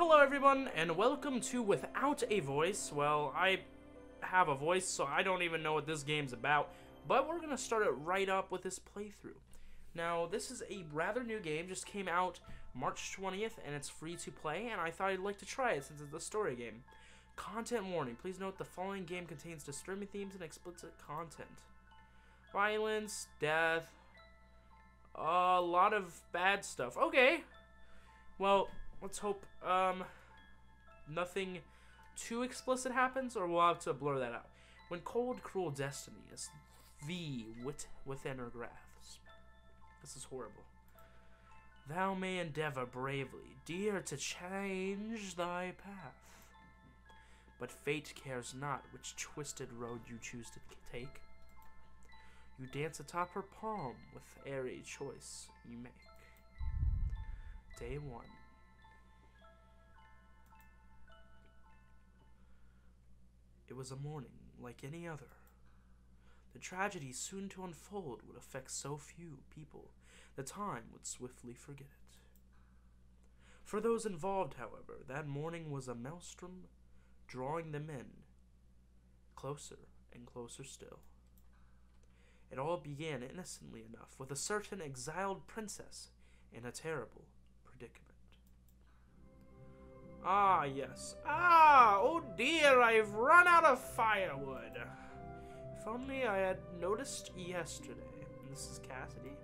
Hello everyone, and welcome to Without a Voice. Well, I have a voice, so I don't even know what this game's about, but we're gonna start it right up with this playthrough. Now, this is a rather new game, just came out March 20th, and it's free to play, and I thought I'd like to try it since it's a story game. Content warning, please note the following game contains disturbing themes and explicit content. Violence, death, a lot of bad stuff. Okay, well, let's hope nothing too explicit happens, or we'll have to blur that out. When cold, cruel destiny is within her grasp. This is horrible. Thou may endeavor bravely, dear, to change thy path. But fate cares not which twisted road you choose to take. You dance atop her palm with airy choice you make. Day 1. It was a morning like any other. The tragedy soon to unfold would affect so few people that time would swiftly forget it. For those involved, however, that morning was a maelstrom drawing them in, closer and closer still. It all began innocently enough with a certain exiled princess in a terrible predicament. Ah, yes. Ah, oh dear, I've run out of firewood. If only I had noticed yesterday. And this is Cassidy?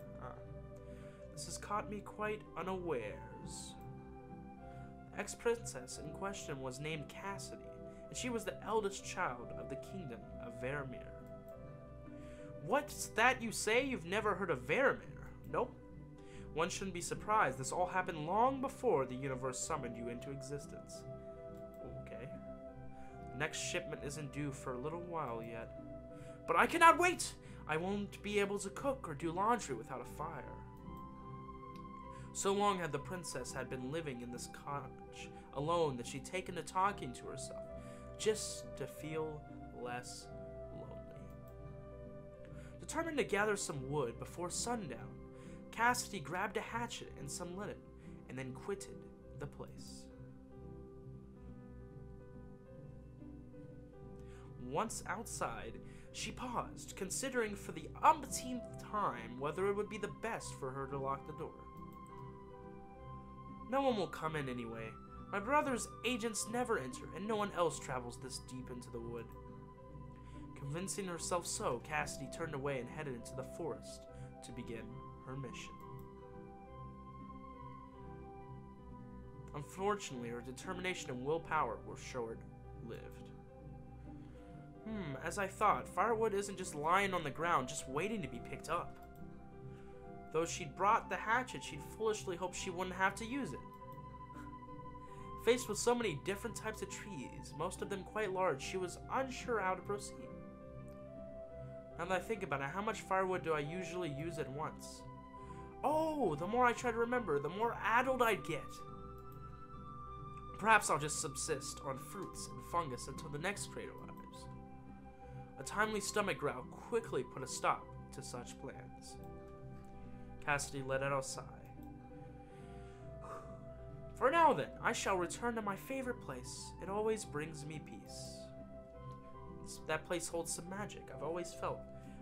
This has caught me quite unawares. The ex-princess in question was named Cassidy, and she was the eldest child of the kingdom of Vermeer. What's that you say? You've never heard of Vermeer? Nope. One shouldn't be surprised. This all happened long before the universe summoned you into existence. Okay. The next shipment isn't due for a little while yet. But I cannot wait! I won't be able to cook or do laundry without a fire. So long had the princess been living in this cottage alone that she'd taken to talking to herself, just to feel less lonely. Determined to gather some wood before sundown, Cassidy grabbed a hatchet and some linen, and then quitted the place. Once outside, she paused, considering for the umpteenth time whether it would be the best for her to lock the door. No one will come in anyway. My brother's agents never enter, and no one else travels this deep into the wood. Convincing herself so, Cassidy turned away and headed into the forest to begin her mission. Unfortunately, her determination and willpower were short-lived. As I thought, firewood isn't just lying on the ground, just waiting to be picked up. Though she'd brought the hatchet, she'd foolishly hoped she wouldn't have to use it. Faced with so many different types of trees, most of them quite large, she was unsure how to proceed. Now that I think about it, how much firewood do I usually use at once? Oh, the more I try to remember, the more addled I'd get. Perhaps I'll just subsist on fruits and fungus until the next crate arrives. A timely stomach growl quickly put a stop to such plans. Cassidy let out a sigh. For now then, I shall return to my favorite place. It always brings me peace. That place holds some magic, I've always felt.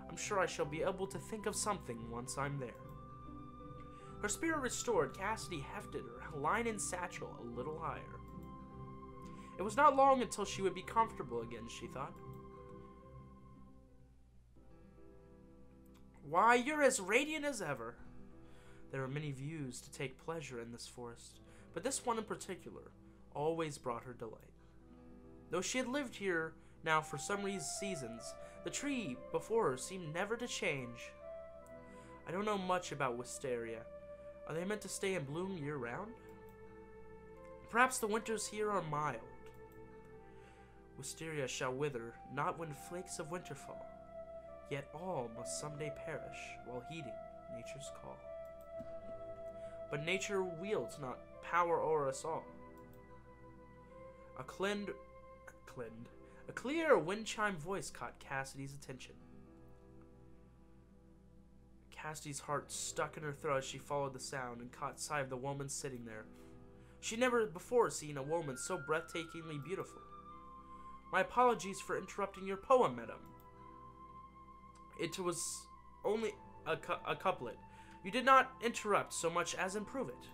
I'm sure I shall be able to think of something once I'm there. Her spirit restored, Cassidy hefted her linen satchel a little higher. It was not long until she would be comfortable again, she thought. Why, you're as radiant as ever. There were many views to take pleasure in this forest, but this one in particular always brought her delight. Though she had lived here now for some seasons, the tree before her seemed never to change. I don't know much about wisteria. Are they meant to stay in bloom year-round? Perhaps the winters here are mild. Wisteria shall wither, not when flakes of winter fall. Yet all must someday perish while heeding nature's call. But nature wields not power o'er us all. A clear wind chime voice caught Cassidy's attention. Cassidy's heart stuck in her throat as she followed the sound and caught sight of the woman sitting there. She'd never before seen a woman so breathtakingly beautiful. My apologies for interrupting your poem, madam. It was only a couplet. You did not interrupt so much as improve it.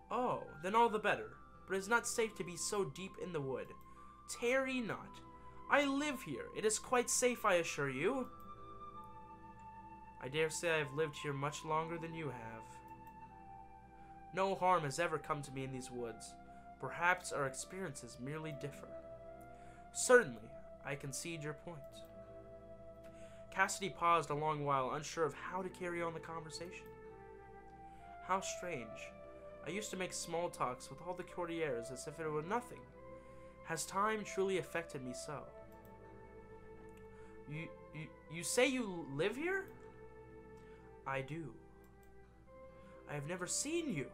Oh, then all the better. But it is not safe to be so deep in the wood. Tarry not. I live here. It is quite safe, I assure you. I dare say I have lived here much longer than you have. No harm has ever come to me in these woods. Perhaps our experiences merely differ. Certainly, I concede your point. Cassidy paused a long while, unsure of how to carry on the conversation. How strange. I used to make small talks with all the courtiers as if it were nothing. Has time truly affected me so? You say you live here? I do. I have never seen you.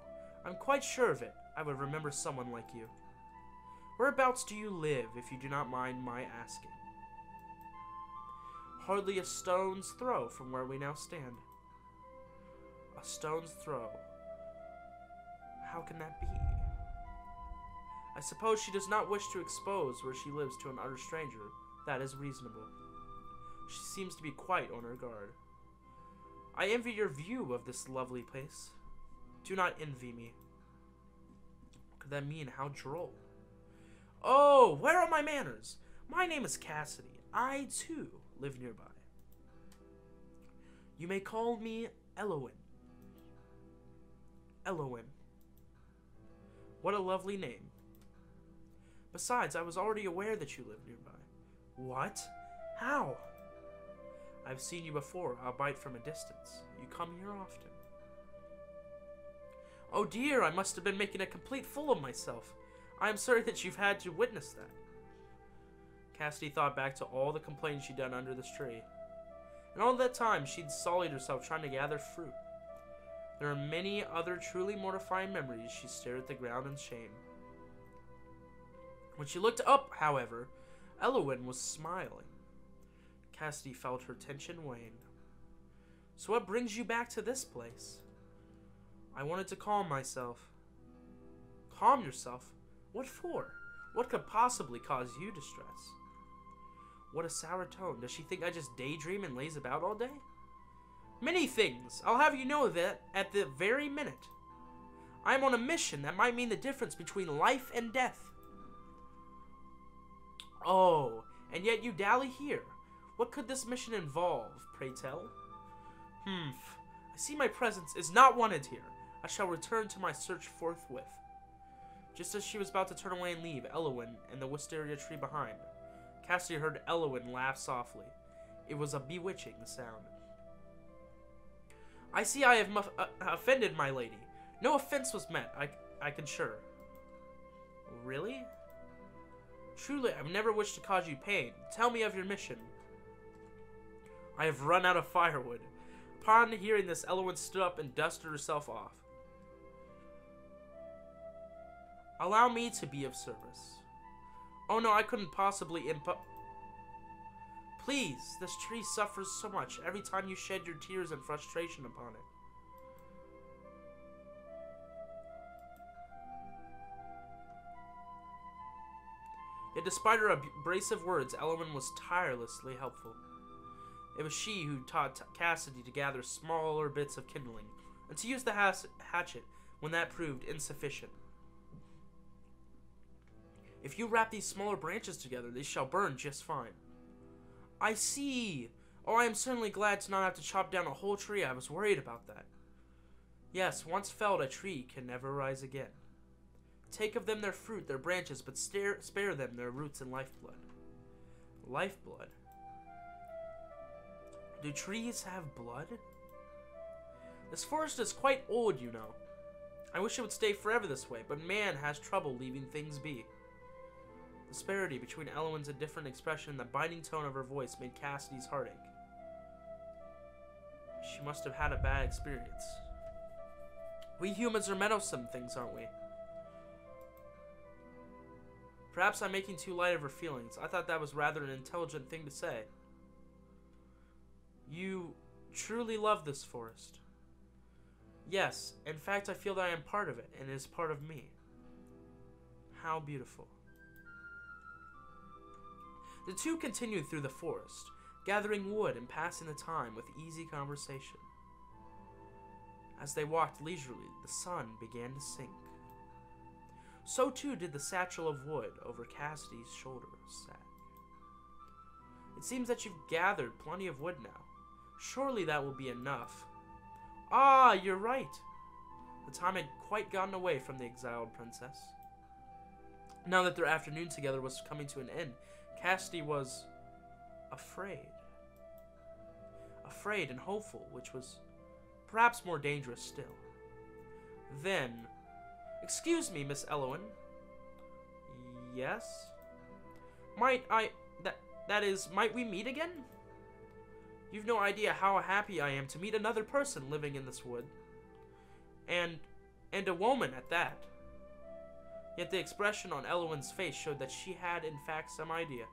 I'm quite sure of it. I would remember someone like you. Whereabouts do you live, if you do not mind my asking? Hardly a stone's throw from where we now stand. A stone's throw. How can that be? I suppose she does not wish to expose where she lives to an utter stranger. That is reasonable. She seems to be quite on her guard. I envy your view of this lovely place. Do not envy me. What could that mean? How droll. Oh, where are my manners? My name is Cassidy. I, too, live nearby. You may call me Elowen. Elowen. What a lovely name. Besides, I was already aware that you lived nearby. What? How? I've seen you before, albeit from a distance. You come here often. Oh dear, I must have been making a complete fool of myself. I am sorry that you've had to witness that. Cassidy thought back to all the complaining she'd done under this tree. And all that time, she'd sullied herself trying to gather fruit. There are many other truly mortifying memories. She stared at the ground in shame. When she looked up, however, Elowen was smiling. Cassidy felt her tension wane. So what brings you back to this place? I wanted to calm myself. Calm yourself? What for? What could possibly cause you distress? What a sour tone. Does she think I just daydream and laze about all day? Many things. I'll have you know that at the very minute. I am on a mission that might mean the difference between life and death. Oh, and yet you dally here. What could this mission involve, pray tell? I see my presence is not wanted here. I shall return to my search forthwith. Just as she was about to turn away and leave Elowen and the wisteria tree behind, Cassidy heard Elowen laugh softly. It was a bewitching sound. I see I have offended my lady. No offense was meant, I can sure. Really? Truly, I've never wished to cause you pain. Tell me of your mission. I have run out of firewood. Upon hearing this, Elowen stood up and dusted herself off. Allow me to be of service. Oh no, I couldn't possibly Please, this tree suffers so much every time you shed your tears and frustration upon it. Yet despite her abrasive words, Elowen was tirelessly helpful. It was she who taught Cassidy to gather smaller bits of kindling, and to use the hatchet when that proved insufficient. If you wrap these smaller branches together, they shall burn just fine. I see. Oh, I am certainly glad to not have to chop down a whole tree. I was worried about that. Yes, once felled, a tree can never rise again. Take of them their fruit, their branches, but spare them their roots and lifeblood. Lifeblood? Do trees have blood? This forest is quite old, you know. I wish it would stay forever this way, but man has trouble leaving things be. The disparity between Elowen's indifferent expression and the biting tone of her voice made Cassidy's heart ache. She must have had a bad experience. We humans are meddlesome things, aren't we? Perhaps I'm making too light of her feelings. I thought that was rather an intelligent thing to say. You truly love this forest. Yes, in fact, I feel that I am part of it, and it is part of me. How beautiful. The two continued through the forest, gathering wood and passing the time with easy conversation. As they walked leisurely, the sun began to sink. So too did the satchel of wood over Cassidy's shoulder sag. It seems that you've gathered plenty of wood now. Surely that will be enough. Ah, you're right. The time had quite gotten away from the exiled princess. Now that their afternoon together was coming to an end, Cassidy was afraid. Afraid and hopeful, which was perhaps more dangerous still. Then, excuse me, Miss Elowen. Yes? Might we meet again? You've no idea how happy I am to meet another person living in this wood. And a woman at that. Yet the expression on Elowen's face showed that she had in fact some idea.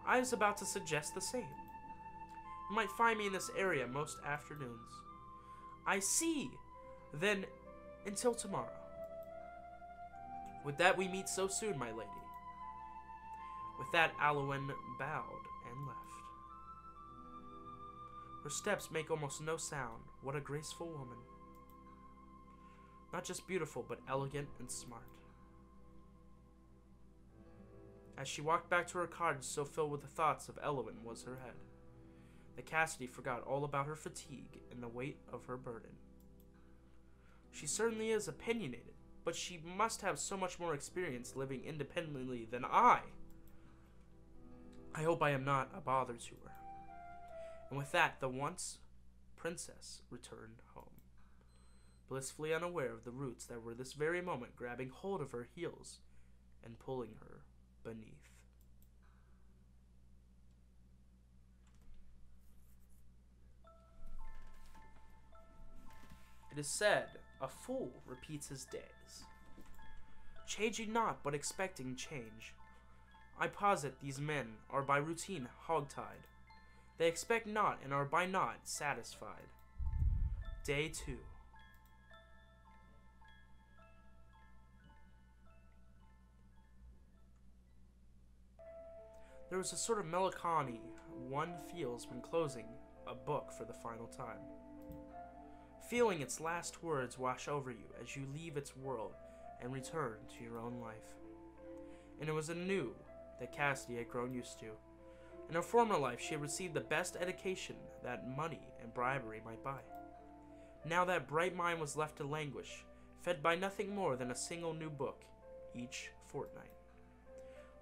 I was about to suggest the same. You might find me in this area most afternoons. I see. Then, until tomorrow. With that we meet so soon, my lady. With that, Elowen bowed and left. Her steps make almost no sound. What a graceful woman. Not just beautiful, but elegant and smart. As she walked back to her cottage, so filled with the thoughts of Elowen was her head, that Cassidy forgot all about her fatigue and the weight of her burden. She certainly is opinionated, but she must have so much more experience living independently than I. I hope I am not a bother to her. And with that, the once princess returned home, blissfully unaware of the roots that were this very moment grabbing hold of her heels and pulling her beneath. It is said, a fool repeats his days, changing not but expecting change. I posit these men are by routine hog-tied. They expect not and are by not satisfied. Day 2. There was a sort of melancholy one feels when closing a book for the final time, feeling its last words wash over you as you leave its world and return to your own life. And it was anew that Cassidy had grown used to. In her former life, she had received the best education that money and bribery might buy. Now that bright mind was left to languish, fed by nothing more than a single new book each fortnight.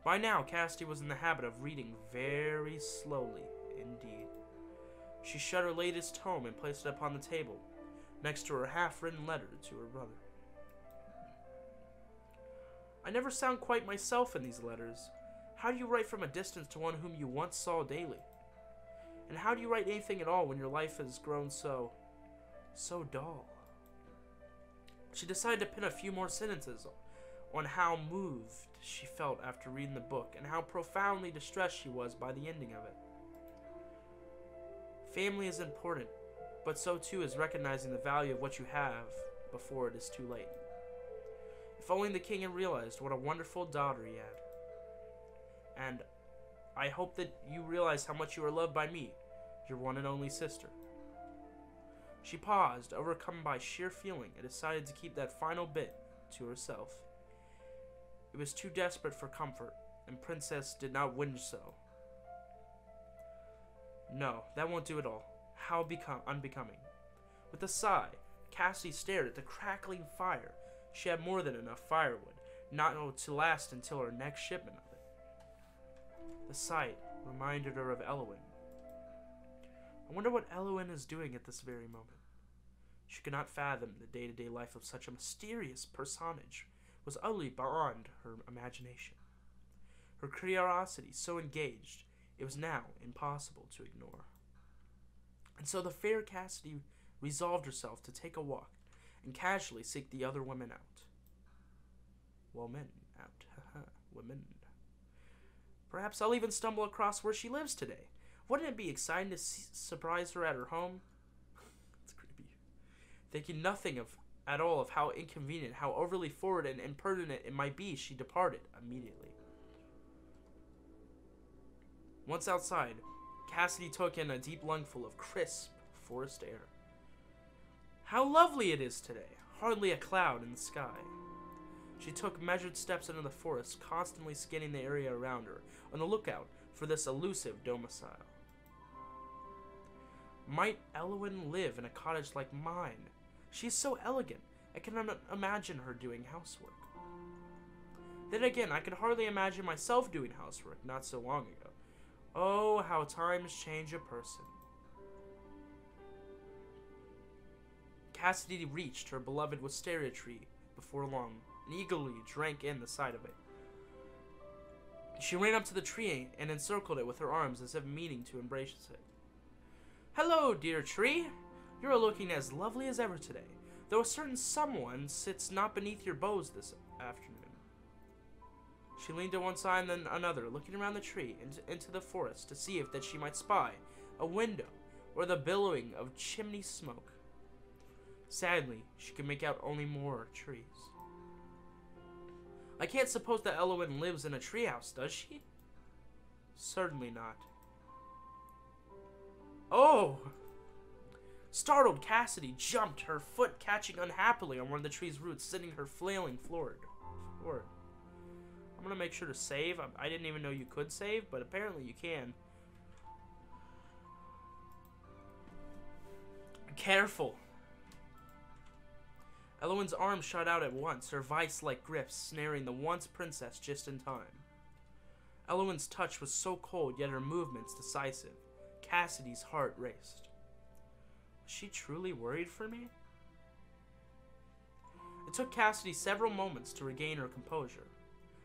By now, Cassidy was in the habit of reading very slowly indeed. She shut her latest tome and placed it upon the table, next to her half-written letter to her brother. I never sound quite myself in these letters. How do you write from a distance to one whom you once saw daily? And how do you write anything at all when your life has grown so dull? She decided to pin a few more sentences on how moved she felt after reading the book and how profoundly distressed she was by the ending of it. Family is important, but so too is recognizing the value of what you have before it is too late. If only the king had realized what a wonderful daughter he had. And I hope that you realize how much you are loved by me, your one and only sister. She paused, overcome by sheer feeling, and decided to keep that final bit to herself. It was too desperate for comfort, and Princess did not whinge so. No, that won't do at all. How unbecoming. With a sigh, Cassidy stared at the crackling fire. She had more than enough firewood, not to last until her next shipment of it. The sight reminded her of Elowen. I wonder what Elowen is doing at this very moment. She could not fathom the day-to-day life of such a mysterious personage. Was utterly beyond her imagination. Her curiosity so engaged, it was now impossible to ignore. And so the fair Cassidy resolved herself to take a walk and casually seek the other women out. Women out, women. Perhaps I'll even stumble across where she lives today. Wouldn't it be exciting to surprise her at her home? It's creepy. Thinking nothing at all of how inconvenient, how overly forward and impertinent it might be, she departed immediately. Once outside, Cassidy took in a deep lungful of crisp forest air. How lovely it is today, hardly a cloud in the sky. She took measured steps into the forest, constantly scanning the area around her, on the lookout for this elusive domicile. Might Elowen live in a cottage like mine? She's so elegant, I can imagine her doing housework. Then again, I could hardly imagine myself doing housework not so long ago. Oh, how times change a person. Cassidy reached her beloved wisteria tree before long, and eagerly drank in the sight of it. She ran up to the tree and encircled it with her arms as if meaning to embrace it. Hello, dear tree. You are looking as lovely as ever today, though a certain someone sits not beneath your boughs this afternoon. She leaned to one side and then another, looking around the tree into the forest to see if that she might spy a window or the billowing of chimney smoke. Sadly, she could make out only more trees. I can't suppose that Elowen lives in a treehouse, does she? Certainly not. Oh! Startled, Cassidy jumped, her foot catching unhappily on one of the tree's roots, sending her flailing forward. I'm gonna make sure to save. I didn't even know you could save, but apparently you can. Careful. Elowen's arm shot out at once, her vice-like grip snaring the once princess just in time. Elowen's touch was so cold, yet her movements decisive. Cassidy's heart raced. Was she truly worried for me? It took Cassidy several moments to regain her composure.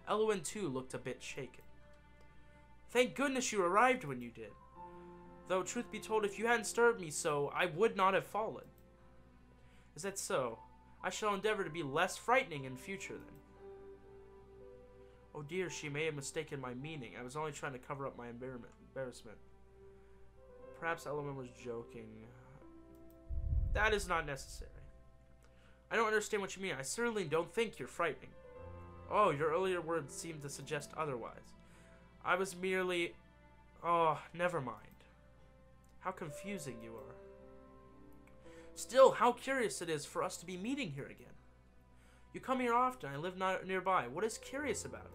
Elowen, too, looked a bit shaken. Thank goodness you arrived when you did. Though, truth be told, if you hadn't stirred me so, I would not have fallen. Is that so? I shall endeavor to be less frightening in future, then. Oh dear, she may have mistaken my meaning. I was only trying to cover up my embarrassment. Perhaps Elowen was joking. That is not necessary. I don't understand what you mean. I certainly don't think you're frightening. Oh, your earlier words seem to suggest otherwise. I was merely... Oh, never mind. How confusing you are. Still, how curious it is for us to be meeting here again. You come here often. I live nearby. What is curious about it?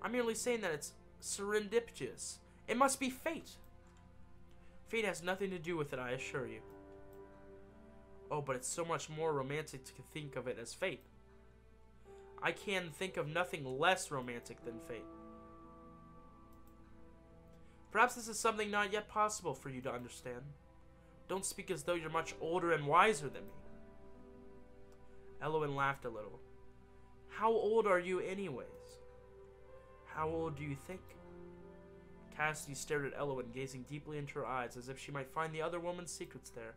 I'm merely saying that it's serendipitous. It must be fate. Fate has nothing to do with it, I assure you. Oh, but it's so much more romantic to think of it as fate. I can think of nothing less romantic than fate. Perhaps this is something not yet possible for you to understand. Don't speak as though you're much older and wiser than me. Elowen laughed a little. How old are you anyways? How old do you think? Cassidy stared at Elowen, gazing deeply into her eyes as if she might find the other woman's secrets there.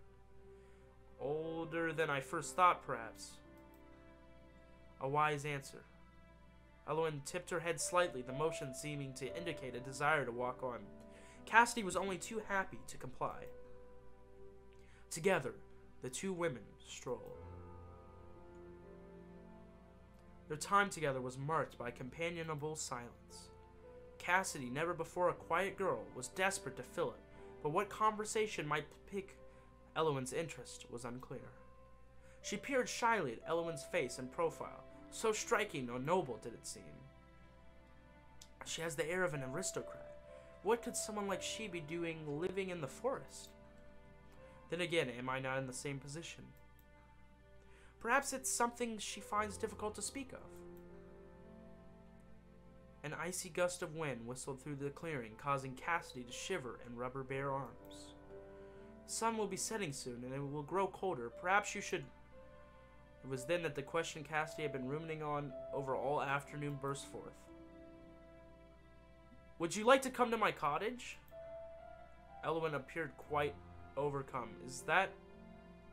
Older than I first thought, perhaps. A wise answer. Elowen tipped her head slightly, the motion seeming to indicate a desire to walk on. Cassidy was only too happy to comply. Together, the two women strolled. Their time together was marked by companionable silence. Cassidy, never before a quiet girl, was desperate to fill it, but what conversation might pique Elowen's interest was unclear. She peered shyly at Elowen's face and profile, so striking or noble did it seem. She has the air of an aristocrat. What could someone like she be doing living in the forest? Then again, am I not in the same position? Perhaps it's something she finds difficult to speak of. An icy gust of wind whistled through the clearing, causing Cassidy to shiver and rub her bare arms. The sun will be setting soon, and it will grow colder. Perhaps you should... It was then that the question Cassidy had been ruminating on over all afternoon burst forth. Would you like to come to my cottage? Elowen appeared quite overcome. Is that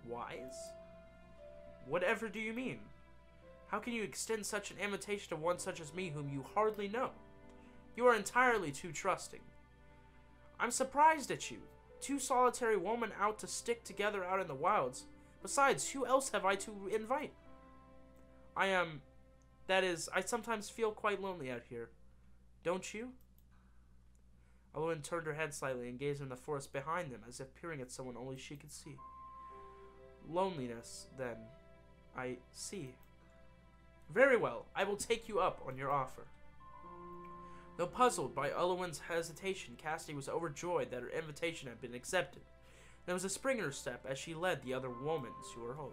wise? Whatever do you mean? How can you extend such an invitation to one such as me whom you hardly know? You are entirely too trusting. I'm surprised at you. Two solitary women out to stick together out in the wilds. Besides, who else have I to invite? I sometimes feel quite lonely out here. Don't you? Elowen turned her head slightly and gazed in the forest behind them, as if peering at someone only she could see. Loneliness, then. I see. Very well, I will take you up on your offer. Though puzzled by Elowen's hesitation, Cassidy was overjoyed that her invitation had been accepted. There was a spring in her step as she led the other woman to her home.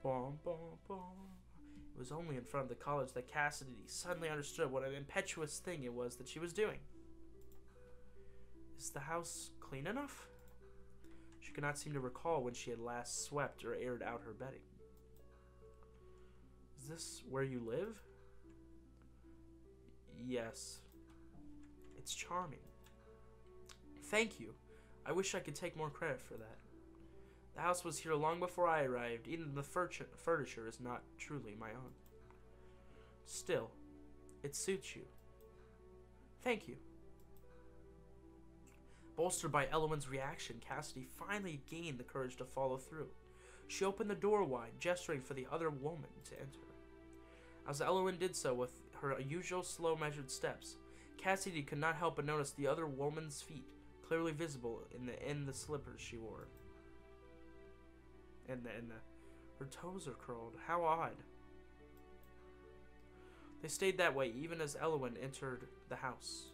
Bom, bom, bom. It was only in front of the college that Cassidy suddenly understood what an impetuous thing it was that she was doing. Is the house clean enough? She could not seem to recall when she had last swept or aired out her bedding. Is this where you live? Yes. It's charming. Thank you. I wish I could take more credit for that. The house was here long before I arrived. Even the furniture is not truly my own. Still, it suits you. Thank you. Bolstered by Elowen's reaction, Cassidy finally gained the courage to follow through. She opened the door wide, gesturing for the other woman to enter. As Elowen did so with her usual slow measured steps, Cassidy could not help but notice the other woman's feet, clearly visible in the slippers she wore. Her toes are curled. How odd. They stayed that way even as Elowen entered the house.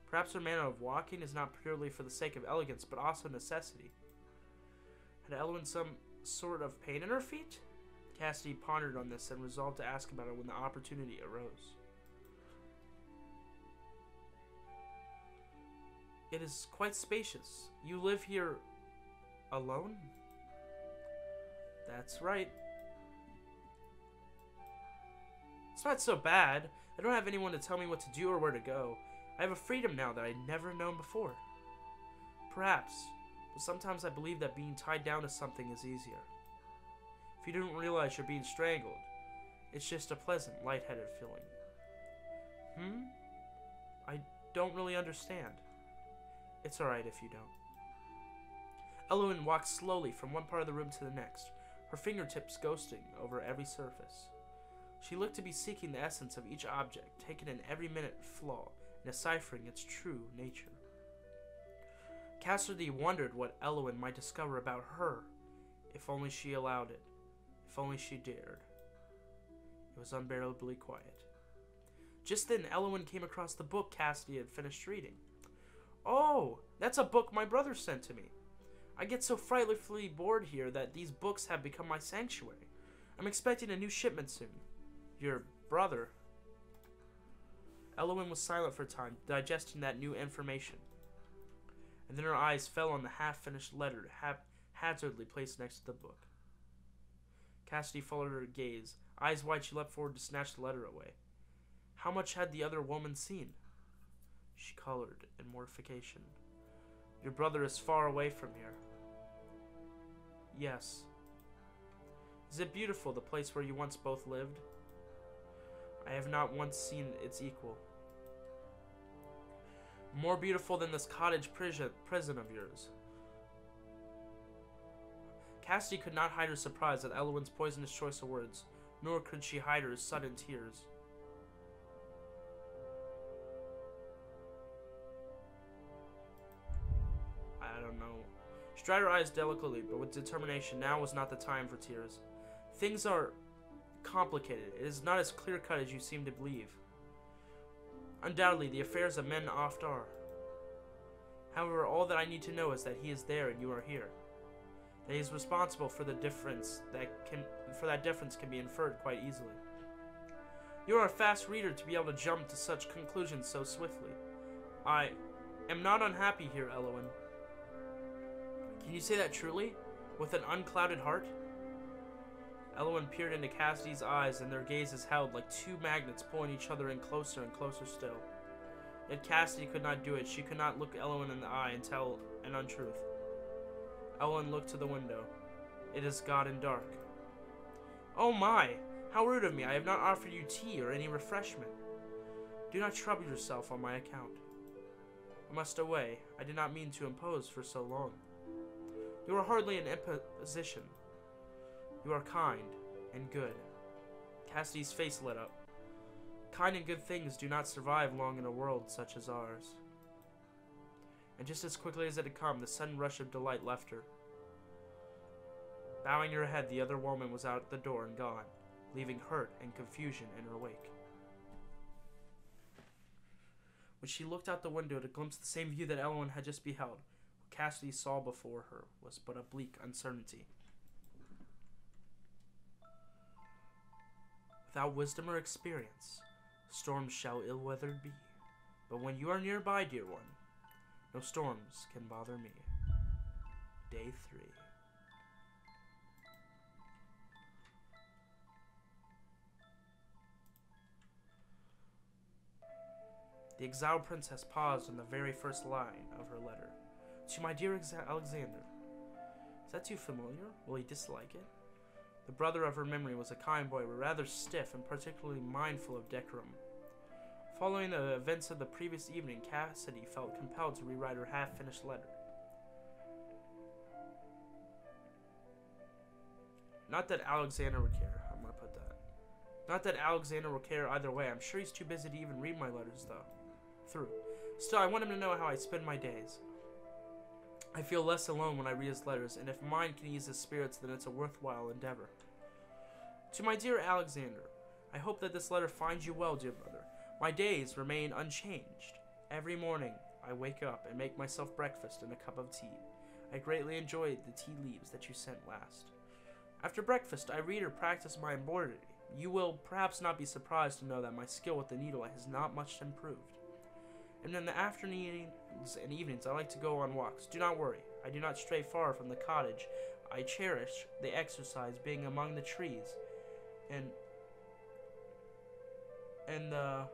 Perhaps her manner of walking is not purely for the sake of elegance, but also necessity. Had Elowen some sort of pain in her feet? Cassidy pondered on this and resolved to ask about it when the opportunity arose. It is quite spacious. You live here alone? That's right. It's not so bad. I don't have anyone to tell me what to do or where to go. I have a freedom now that I'd never known before. Perhaps, but sometimes I believe that being tied down to something is easier. If you don't realize you're being strangled, it's just a pleasant, lightheaded feeling. I don't really understand. It's alright if you don't. Elowen walked slowly from one part of the room to the next, her fingertips ghosting over every surface. She looked to be seeking the essence of each object, taking in every minute flaw, and deciphering its true nature. Cassidy wondered what Elowen might discover about her, if only she allowed it, if only she dared. It was unbearably quiet. Just then, Elowen came across the book Cassidy had finished reading. Oh, that's a book my brother sent to me. I get so frightfully bored here that these books have become my sanctuary. I'm expecting a new shipment soon. Your brother. Elowen was silent for a time, digesting that new information. And then her eyes fell on the half-finished letter haphazardly placed next to the book. Cassidy followed her gaze. Eyes wide, she leapt forward to snatch the letter away. How much had the other woman seen? She colored in mortification. Your brother is far away from here. Yes. Is it beautiful, the place where you once both lived? I have not once seen its equal. More beautiful than this cottage prison of yours. Cassidy could not hide her surprise at Elowen's poisonous choice of words, nor could she hide her sudden tears. I don't know. She dried her eyes delicately, but with determination. Now was not the time for tears. Things are complicated. It is not as clear-cut as you seem to believe. Undoubtedly, the affairs of men oft are. However, all that I need to know is that he is there and you are here. That he is responsible for the difference that difference can be inferred quite easily. You are a fast reader to be able to jump to such conclusions so swiftly. I am not unhappy here, Elowen. Can you say that truly? With an unclouded heart? Elowen peered into Cassidy's eyes, and their gazes held like two magnets pulling each other in closer and closer still. Yet Cassidy could not do it. She could not look Elowen in the eye and tell an untruth. Elowen looked to the window. It is gotten dark. Oh my! How rude of me! I have not offered you tea or any refreshment. Do not trouble yourself on my account. I must away. I did not mean to impose for so long. You are hardly an imposition. You are kind and good. Cassidy's face lit up. Kind and good things do not survive long in a world such as ours. And just as quickly as it had come, the sudden rush of delight left her. Bowing her head, the other woman was out the door and gone, leaving hurt and confusion in her wake. When she looked out the window to glimpse the same view that Elowen had just beheld, what Cassidy saw before her was but a bleak uncertainty. Without wisdom or experience, storms shall ill-weathered be. But when you are nearby, dear one, no storms can bother me. Day 3. The exiled princess paused on the very first line of her letter. To my dear Alexander. Is that too familiar? Will he dislike it? The brother of her memory was a kind boy, but rather stiff and particularly mindful of decorum. Following the events of the previous evening, Cassidy felt compelled to rewrite her half-finished letter. Not that Alexander would care. I'm going to put that. Not that Alexander will care either way. I'm sure he's too busy to even read my letters, though. Still, I want him to know how I spend my days. I feel less alone when I read his letters, and if mine can ease his spirits, then it's a worthwhile endeavor. To my dear Alexander, I hope that this letter finds you well, dear brother. My days remain unchanged. Every morning, I wake up and make myself breakfast and a cup of tea. I greatly enjoyed the tea leaves that you sent last. After breakfast, I read or practice my embroidery. You will perhaps not be surprised to know that my skill with the needle has not much improved. And in the afternoons and evenings, I like to go on walks. Do not worry. I do not stray far from the cottage. I cherish the exercise being among the trees and the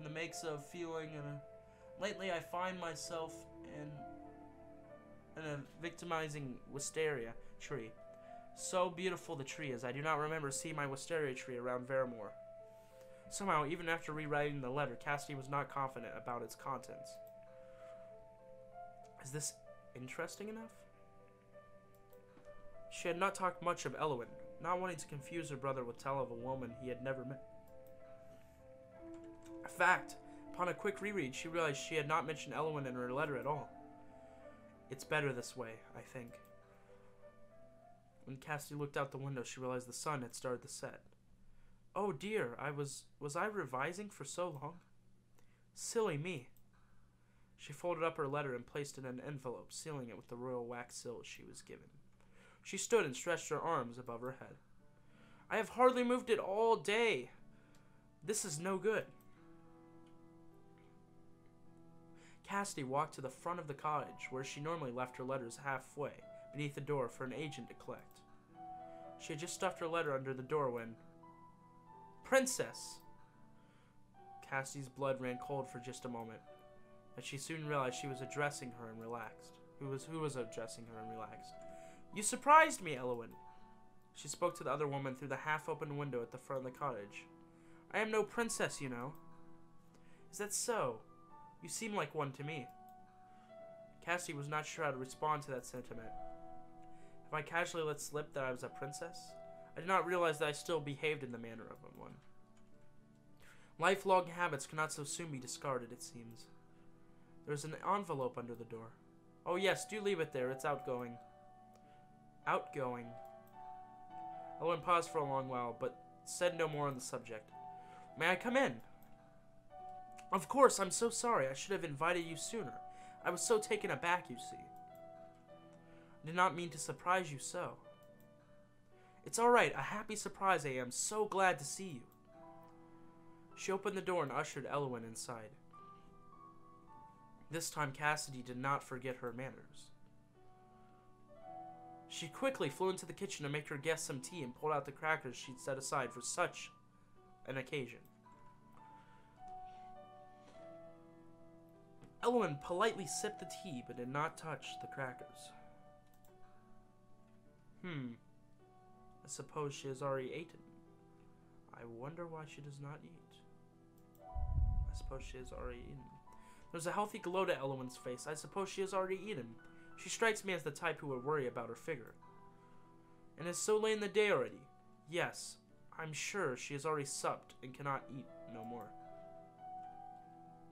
makes of feeling. Lately, I find myself in a victimizing wisteria tree. So beautiful the tree is, I do not remember seeing my wisteria tree around Vermore. Somehow, even after rewriting the letter, Cassidy was not confident about its contents. Is this interesting enough? She had not talked much of Elowen, not wanting to confuse her brother with tale of a woman he had never met. In fact, upon a quick reread, she realized she had not mentioned Elowen in her letter at all. It's better this way, I think. When Cassidy looked out the window, she realized the sun had started to set. Oh dear, was I revising for so long? Silly me. She folded up her letter and placed it in an envelope, sealing it with the royal wax seal she was given. She stood and stretched her arms above her head. I have hardly moved it all day. This is no good. Cassidy walked to the front of the cottage, where she normally left her letters halfway, beneath the door for an agent to collect. She had just stuffed her letter under the door when... Princess! Cassidy's blood ran cold for just a moment, but she soon realized she was addressing her and relaxed. Who was addressing her and relaxed? You surprised me, Elowen. She spoke to the other woman through the half-open window at the front of the cottage. I am no princess, you know. Is that so? You seem like one to me. Cassidy was not sure how to respond to that sentiment. If I casually let slip that I was a princess, I did not realize that I still behaved in the manner of one. Lifelong habits cannot so soon be discarded, it seems. There's an envelope under the door. Oh yes, do leave it there, it's outgoing. Outgoing. Elowen paused for a long while, but said no more on the subject. May I come in? Of course, I'm so sorry. I should have invited you sooner. I was so taken aback, you see. I did not mean to surprise you so. It's all right. A happy surprise, I am. So glad to see you. She opened the door and ushered Elowen inside. This time, Cassidy did not forget her manners. She quickly flew into the kitchen to make her guests some tea and pulled out the crackers she'd set aside for such an occasion. Elowen politely sipped the tea, but did not touch the crackers. I suppose she has already eaten. I wonder why she does not eat. I suppose she has already eaten. There's a healthy glow to Elowen's face. I suppose she has already eaten. She strikes me as the type who would worry about her figure. And it's so late in the day already. Yes, I'm sure she has already supped and cannot eat no more.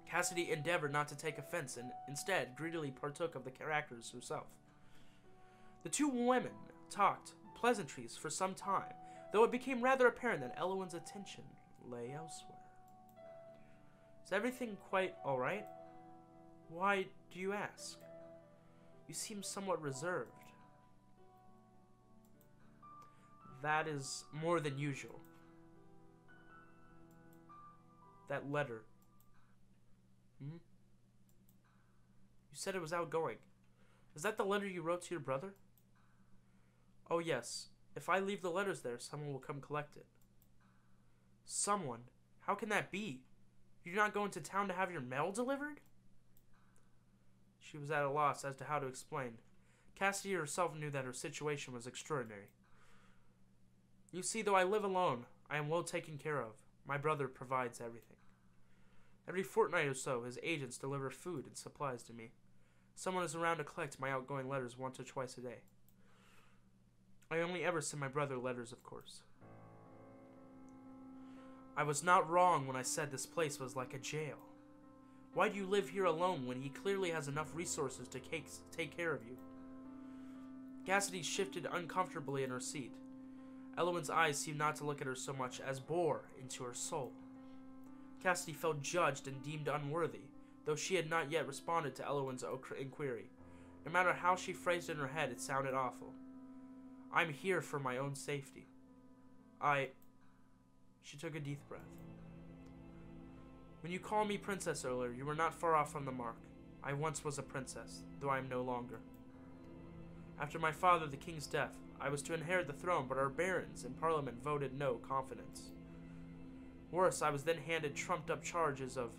Cassidy endeavored not to take offense and instead greedily partook of the crackers herself. The two women talked pleasantries for some time, though it became rather apparent that Elowen's attention lay elsewhere. Is everything quite all right? Why do you ask? You seem somewhat reserved. That is more than usual. That letter. You said it was outgoing. Is that the letter you wrote to your brother? Oh yes. If I leave the letters there, someone will come collect it. Someone? How can that be? You're not going to town to have your mail delivered? She was at a loss as to how to explain. Cassidy herself knew that her situation was extraordinary. You see, though I live alone, I am well taken care of. My brother provides everything. Every fortnight or so, his agents deliver food and supplies to me. Someone is around to collect my outgoing letters once or twice a day. I only ever send my brother letters, of course. I was not wrong when I said this place was like a jail. Why do you live here alone when he clearly has enough resources to take care of you? Cassidy shifted uncomfortably in her seat. Elowen's eyes seemed not to look at her so much as bore into her soul. Cassidy felt judged and deemed unworthy, though she had not yet responded to Elowen's inquiry. No matter how she phrased it in her head, it sounded awful. I'm here for my own safety. She took a deep breath. When you called me princess earlier, you were not far off from the mark. I once was a princess, though I am no longer. After my father, the king's death, I was to inherit the throne, but our barons in parliament voted no confidence. Worse, I was then handed trumped-up charges of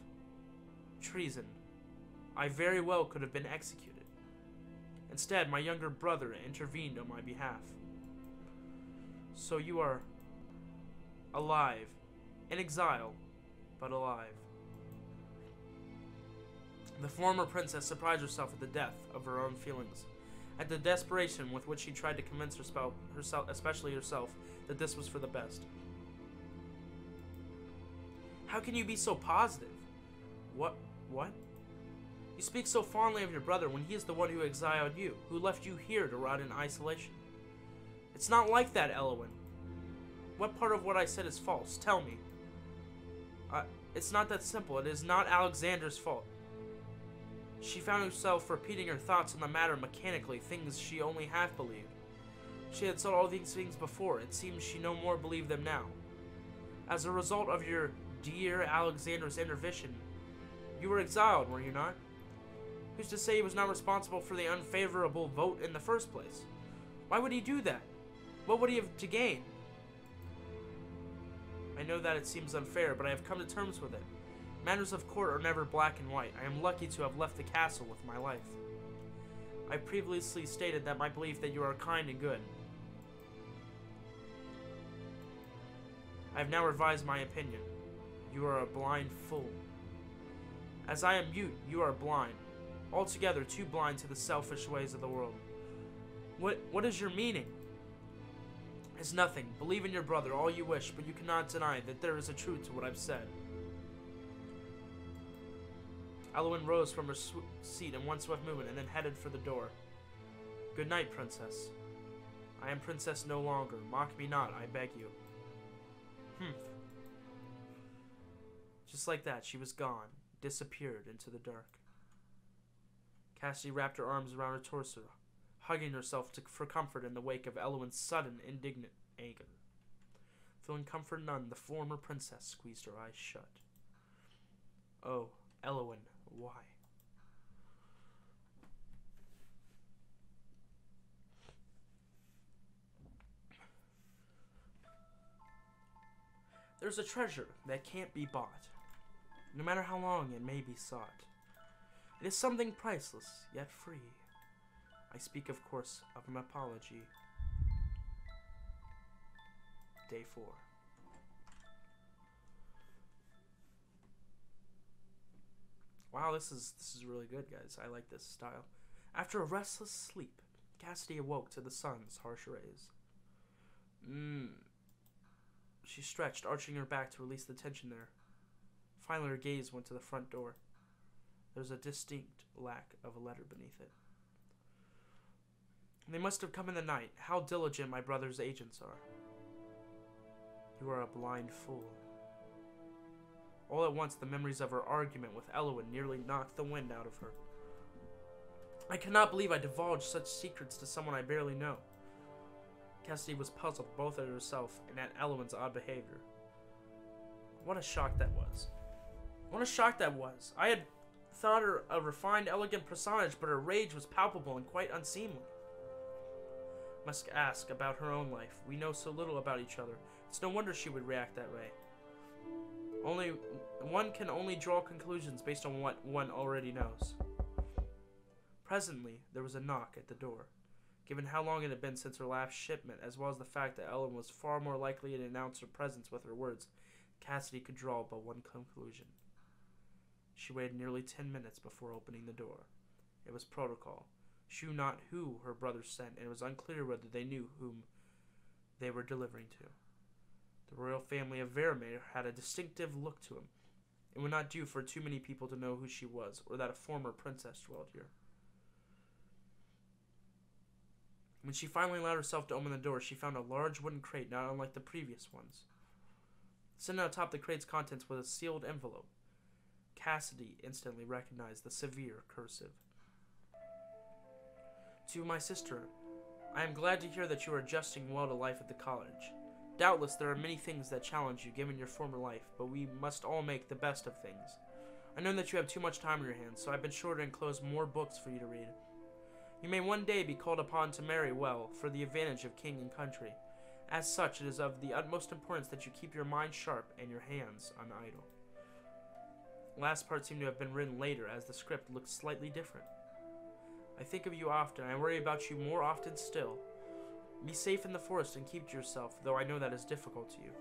treason. I very well could have been executed. Instead, my younger brother intervened on my behalf. So you are alive, in exile, but alive. The former princess surprised herself at the depth of her own feelings, at the desperation with which she tried to convince herself, especially herself, that this was for the best. How can you be so positive? What? You speak so fondly of your brother when he is the one who exiled you, who left you here to rot in isolation. It's not like that, Elowen. What part of what I said is false? Tell me. It's not that simple. It is not Alexander's fault. She found herself repeating her thoughts on the matter mechanically, things she only half believed. She had said all these things before. It seems she no more believed them now. As a result of your dear Alexander's intervention, you were exiled, were you not? Who's to say he was not responsible for the unfavorable vote in the first place? Why would he do that? What would he have to gain? I know that it seems unfair, but I have come to terms with it. Matters of court are never black and white. I am lucky to have left the castle with my life. I previously stated that my belief that you are kind and good. I have now revised my opinion. You are a blind fool. As I am mute, you are blind. Altogether too blind to the selfish ways of the world. What is your meaning? It's nothing. Believe in your brother all you wish, but you cannot deny that there is a truth to what I've said. Elowen rose from her seat in one swift movement and then headed for the door. Good night, princess. I am princess no longer. Mock me not, I beg you. Just like that, she was gone, disappeared into the dark. Cassidy wrapped her arms around her torso, hugging herself for comfort in the wake of Elowen's sudden, indignant anger. Feeling comfort none, the former princess squeezed her eyes shut. Oh, Elowen, why? There's a treasure that can't be bought, no matter how long it may be sought. It is something priceless, yet free. I speak, of course, of an apology. Day 4. Wow, this is really good, guys. I like this style. After a restless sleep, Cassidy awoke to the sun's harsh rays. She stretched, arching her back to release the tension there. Finally, her gaze went to the front door. There was a distinct lack of a letter beneath it. They must have come in the night. How diligent my brother's agents are. You are a blind fool. All at once, the memories of her argument with Elwyn nearly knocked the wind out of her. I cannot believe I divulged such secrets to someone I barely know. Cassidy was puzzled both at herself and at Elwyn's odd behavior. What a shock that was. What a shock that was. I had thought her a refined, elegant personage, but her rage was palpable and quite unseemly. Must ask about her own life. We know so little about each other. It's no wonder she would react that way. One can only draw conclusions based on what one already knows. Presently, there was a knock at the door. Given how long it had been since her last shipment, as well as the fact that Ellen was far more likely to announce her presence with her words, Cassidy could draw but one conclusion. She waited nearly 10 minutes before opening the door. It was protocol. She knew not who her brother sent, and it was unclear whether they knew whom they were delivering to. The royal family of Vermeer had a distinctive look to him. It would not do for too many people to know who she was, or that a former princess dwelled here. When she finally allowed herself to open the door, she found a large wooden crate not unlike the previous ones. Sitting atop the crate's contents was a sealed envelope. Cassidy instantly recognized the severe cursive. To my sister, I am glad to hear that you are adjusting well to life at the college. Doubtless there are many things that challenge you given your former life, but we must all make the best of things. I know that you have too much time on your hands, so I've been sure to enclose more books for you to read. You may one day be called upon to marry well for the advantage of king and country. As such, it is of the utmost importance that you keep your mind sharp and your hands unidle. The last part seemed to have been written later, as the script looked slightly different. I think of you often, and I worry about you more often still. Be safe in the forest and keep to yourself, though I know that is difficult to you.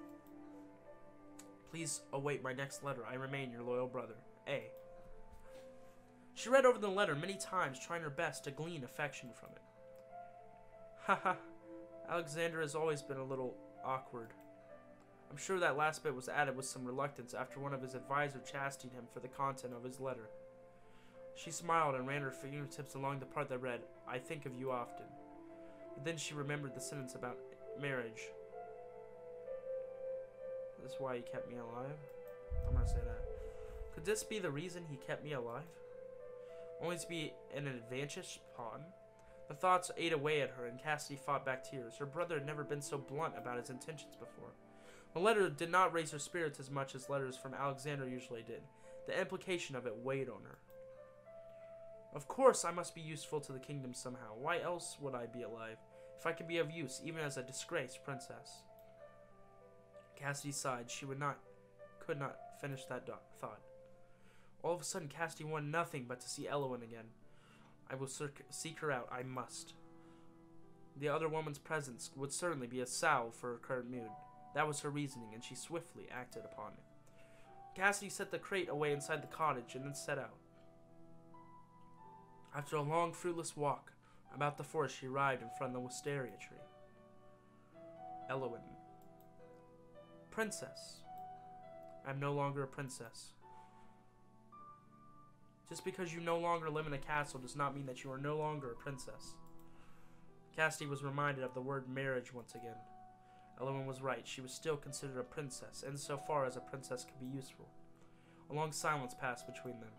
Please await my next letter. I remain your loyal brother, A. She read over the letter many times, trying her best to glean affection from it. Haha, Alexander has always been a little awkward. I'm sure that last bit was added with some reluctance after one of his advisors chastied him for the content of his letter. She smiled and ran her fingertips along the part that read, I think of you often. But then she remembered the sentence about marriage. That's why he kept me alive? I'm gonna say that. Could this be the reason he kept me alive? Only to be an advantageous pawn? The thoughts ate away at her, and Cassidy fought back tears. Her brother had never been so blunt about his intentions before. The letter did not raise her spirits as much as letters from Alexander usually did. The implication of it weighed on her. Of course I must be useful to the kingdom somehow. Why else would I be alive, if I could be of use, even as a disgraced princess? Cassidy sighed. She could not finish that thought. All of a sudden, Cassidy wanted nothing but to see Elwyn again. I will seek her out. I must. The other woman's presence would certainly be a salve for her current mood. That was her reasoning, and she swiftly acted upon it. Cassidy set the crate away inside the cottage and then set out. After a long, fruitless walk about the forest, she arrived in front of the wisteria tree. Elwyn. Princess. I am no longer a princess. Just because you no longer live in a castle does not mean that you are no longer a princess. Cassidy was reminded of the word marriage once again. Elwyn was right. She was still considered a princess, insofar as a princess could be useful. A long silence passed between them.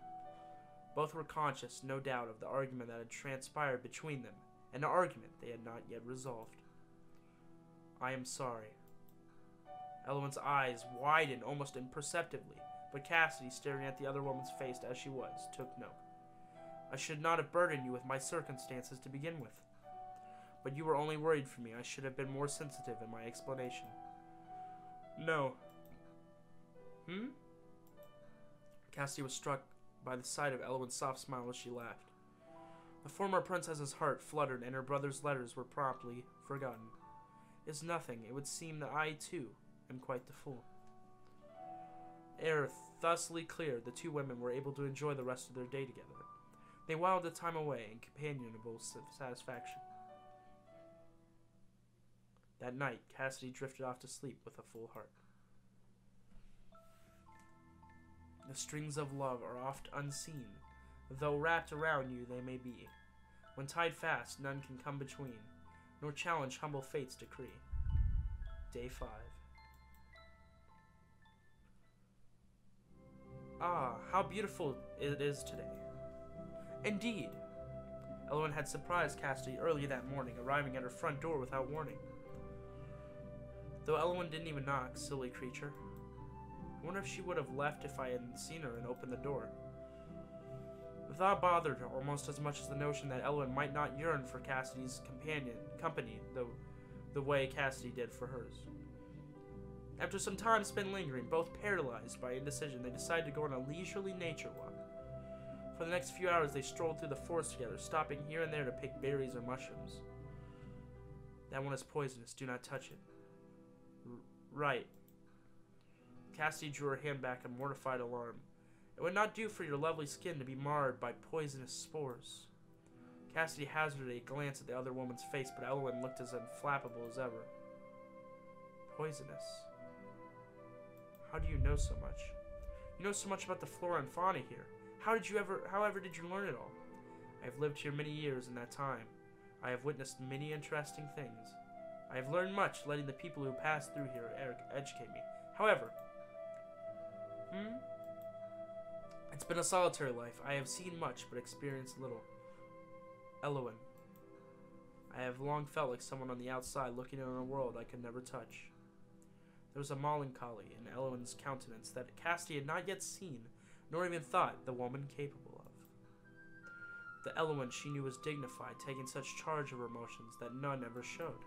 Both were conscious, no doubt, of the argument that had transpired between them, an argument they had not yet resolved. I am sorry. Elwyn's eyes widened almost imperceptibly, but Cassidy, staring at the other woman's face as she was, took note. I should not have burdened you with my circumstances to begin with. But you were only worried for me. I should have been more sensitive in my explanation. No. Cassidy was struck by the sight of Elwyn's soft smile as she laughed. The former princess's heart fluttered, and her brother's letters were promptly forgotten. It's nothing. It would seem that I, too, am quite the fool. Air thusly cleared, the two women were able to enjoy the rest of their day together. They whiled the time away in companionable satisfaction. That night, Cassidy drifted off to sleep with a full heart. The strings of love are oft unseen, though wrapped around you they may be. When tied fast, none can come between, nor challenge humble fate's decree. Day 5. Ah, how beautiful it is today. Indeed. Elowen had surprised Cassidy early that morning, arriving at her front door without warning. Though Elowen didn't even knock, silly creature. I wonder if she would have left if I hadn't seen her and opened the door. The thought bothered her almost as much as the notion that Elowen might not yearn for Cassidy's company, the way Cassidy did for hers. After some time spent lingering, both paralyzed by indecision, they decided to go on a leisurely nature walk. For the next few hours, they strolled through the forest together, stopping here and there to pick berries or mushrooms. That one is poisonous. Do not touch it. Right. Cassidy drew her hand back in mortified alarm. It would not do for your lovely skin to be marred by poisonous spores. Cassidy hazarded a glance at the other woman's face, but Elowen looked as unflappable as ever. Poisonous. How do you know so much? You know so much about the flora and fauna here. However did you learn it all? I have lived here many years in that time. I have witnessed many interesting things. I have learned much, letting the people who pass through here educate me. However, it's been a solitary life. I have seen much, but experienced little. Elowen. I have long felt like someone on the outside looking in on a world I could never touch. There was a melancholy in Elowen's countenance that Cassidy had not yet seen, nor even thought the woman capable of. The Elowen she knew was dignified, taking such charge of her emotions that none ever showed.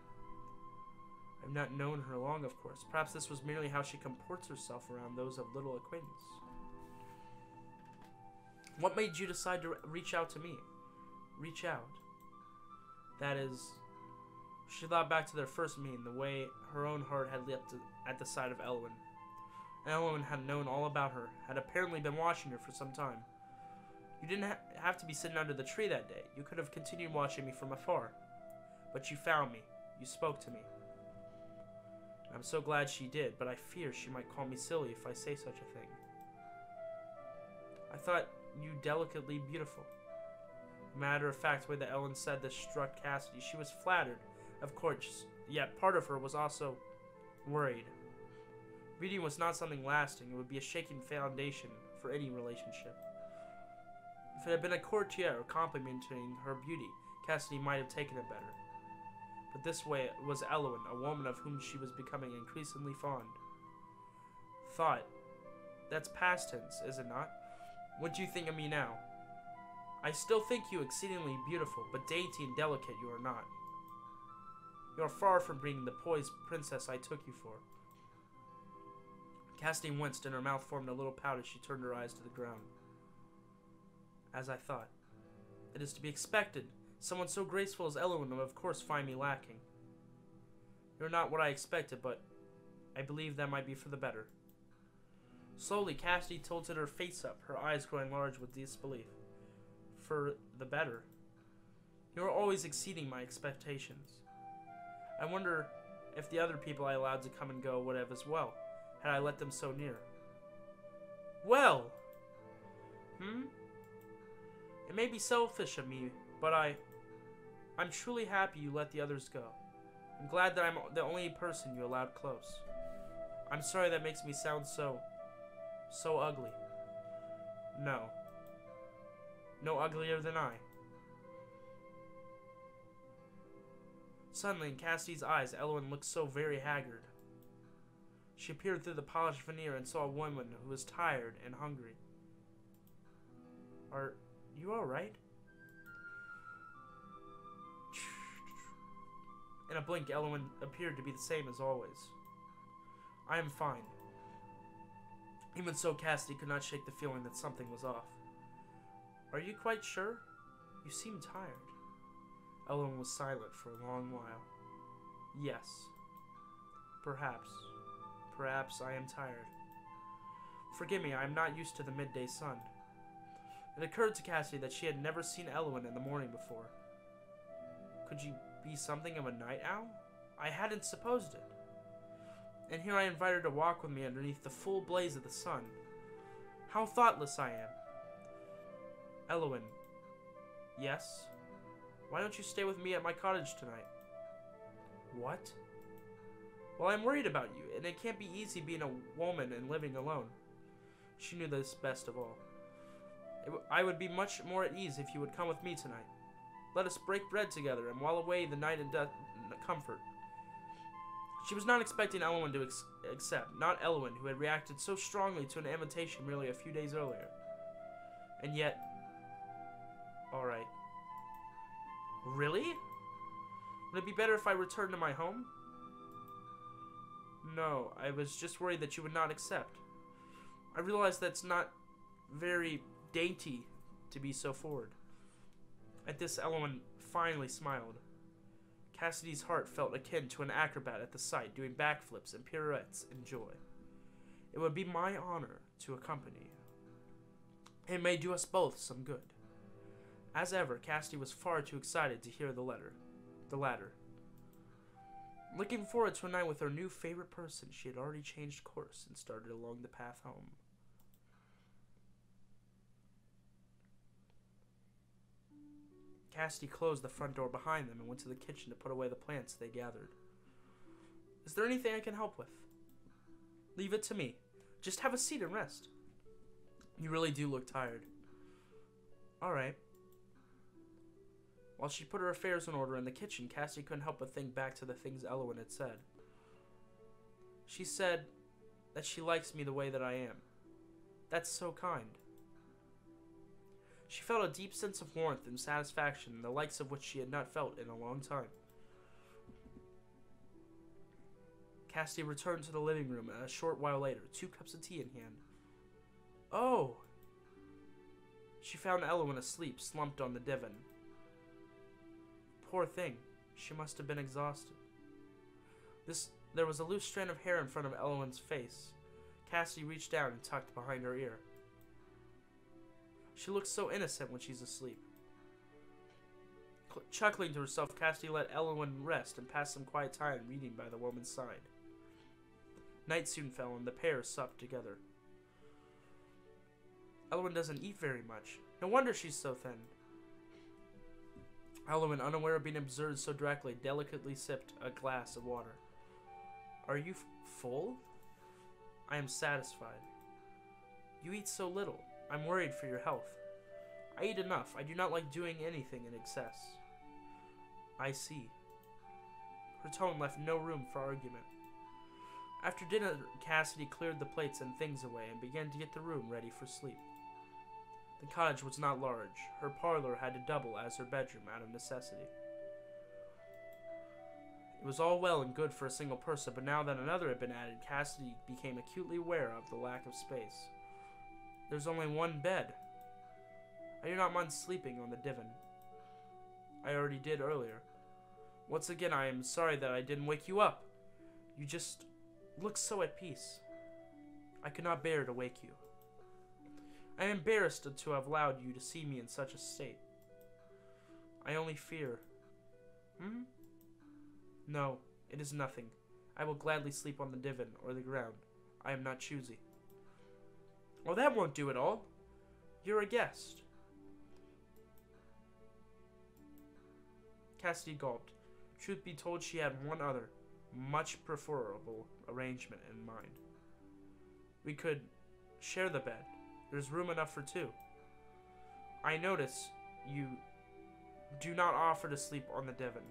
I have not known her long, of course. Perhaps this was merely how she comports herself around those of little acquaintance. What made you decide to reach out to me? Reach out. That is... She thought back to their first meeting, the way her own heart had leapt at the sight of Elowen. Elowen had known all about her, had apparently been watching her for some time. You didn't have to be sitting under the tree that day. You could have continued watching me from afar. But you found me. You spoke to me. And I'm so glad she did, but I fear she might call me silly if I say such a thing. I thought you delicately beautiful. Matter of fact, the way that Ellen said this struck Cassidy. She was flattered, of course, yet part of her was also worried. Beauty was not something lasting. It would be a shaking foundation for any relationship. If it had been a courtier complimenting her beauty, Cassidy might have taken it better. But this way it was Elowen, a woman of whom she was becoming increasingly fond. Thought. That's past tense, is it not? What do you think of me now? I still think you exceedingly beautiful, but dainty and delicate you are not. You are far from being the poised princess I took you for. Cassidy winced, and her mouth formed a little pout as she turned her eyes to the ground. As I thought. It is to be expected. Someone so graceful as Elowen will of course find me lacking. You're not what I expected, but I believe that might be for the better. Slowly, Cassidy tilted her face up, her eyes growing large with disbelief. For the better. You are always exceeding my expectations. I wonder if the other people I allowed to come and go would have as well, had I let them so near. Well! It may be selfish of me, but I'm truly happy you let the others go. I'm glad that I'm the only person you allowed close. I'm sorry that makes me sound so ugly. No. No uglier than I. Suddenly, in Cassidy's eyes, Elowen looked so very haggard. She peered through the polished veneer and saw a woman who was tired and hungry. Are you alright? In a blink, Elowen appeared to be the same as always. I am fine. Even so, Cassidy could not shake the feeling that something was off. Are you quite sure? You seem tired. Elowen was silent for a long while. Yes. Perhaps. Perhaps I am tired. Forgive me, I am not used to the midday sun. It occurred to Cassidy that she had never seen Elowen in the morning before. Could you be something of a night owl? I hadn't supposed it. And here I invite her to walk with me underneath the full blaze of the sun. How thoughtless I am. Elowen. Yes? Why don't you stay with me at my cottage tonight? What? Well, I'm worried about you, and it can't be easy being a woman and living alone. She knew this best of all. I would be much more at ease if you would come with me tonight. Let us break bread together and while away the night in comfort. She was not expecting Elowen to accept, not Elowen, who had reacted so strongly to an invitation merely a few days earlier. And yet... Alright. Really? Would it be better if I returned to my home? No, I was just worried that you would not accept. I realize that's not very dainty to be so forward. At this, Elowen finally smiled. Cassidy's heart felt akin to an acrobat at the sight, doing backflips and pirouettes in joy. It would be my honor to accompany you. It may do us both some good. As ever, Cassidy was far too excited to hear the latter. Looking forward to a night with her new favorite person, she had already changed course and started along the path home. Cassidy closed the front door behind them and went to the kitchen to put away the plants they gathered. Is there anything I can help with? Leave it to me. Just have a seat and rest. You really do look tired. Alright. While she put her affairs in order in the kitchen, Cassidy couldn't help but think back to the things Elowen had said. She said that she likes me the way that I am. That's so kind. She felt a deep sense of warmth and satisfaction, the likes of which she had not felt in a long time. Cassidy returned to the living room a short while later, 2 cups of tea in hand. Oh! She found Elowen asleep, slumped on the divan. Poor thing. She must have been exhausted. There was a loose strand of hair in front of Elowen's face. Cassidy reached down and tucked behind her ear. She looks so innocent when she's asleep. Chuckling to herself, Cassidy let Elowen rest and passed some quiet time reading by the woman's side. Night soon fell and the pair supped together. Elowen doesn't eat very much. No wonder she's so thin. Elowen, unaware of being observed so directly, delicately sipped a glass of water. Are you full? I am satisfied. You eat so little. I'm worried for your health. I eat enough. I do not like doing anything in excess. I see. Her tone left no room for argument. After dinner, Cassidy cleared the plates and things away and began to get the room ready for sleep. The cottage was not large. Her parlor had to double as her bedroom out of necessity. It was all well and good for a single person, but now that another had been added, Cassidy became acutely aware of the lack of space. There's only one bed. I do not mind sleeping on the divan. I already did earlier. Once again, I am sorry that I didn't wake you up. You just look so at peace. I could not bear to wake you. I am embarrassed to have allowed you to see me in such a state. I only fear. No, it is nothing. I will gladly sleep on the divan or the ground. I am not choosy. Well, that won't do at all. You're a guest. Cassidy gulped. Truth be told, she had one other, much preferable arrangement in mind. We could share the bed. There's room enough for 2. I notice you do not offer to sleep on the divan.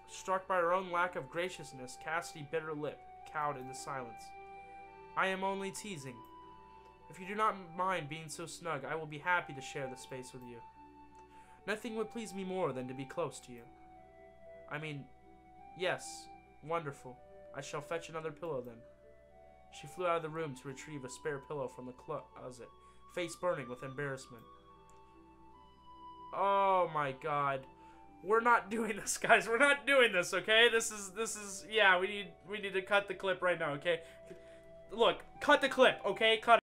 Struck by her own lack of graciousness, Cassidy bit her lip, cowed into silence. I am only teasing. If you do not mind being so snug, I will be happy to share the space with you. Nothing would please me more than to be close to you. I mean, yes, wonderful. I shall fetch another pillow then. She flew out of the room to retrieve a spare pillow from the closet, face burning with embarrassment. Oh my god. We're not doing this, guys. We're not doing this, okay? This is yeah, we need to cut the clip right now, okay? Look, cut the clip, okay? Cut it.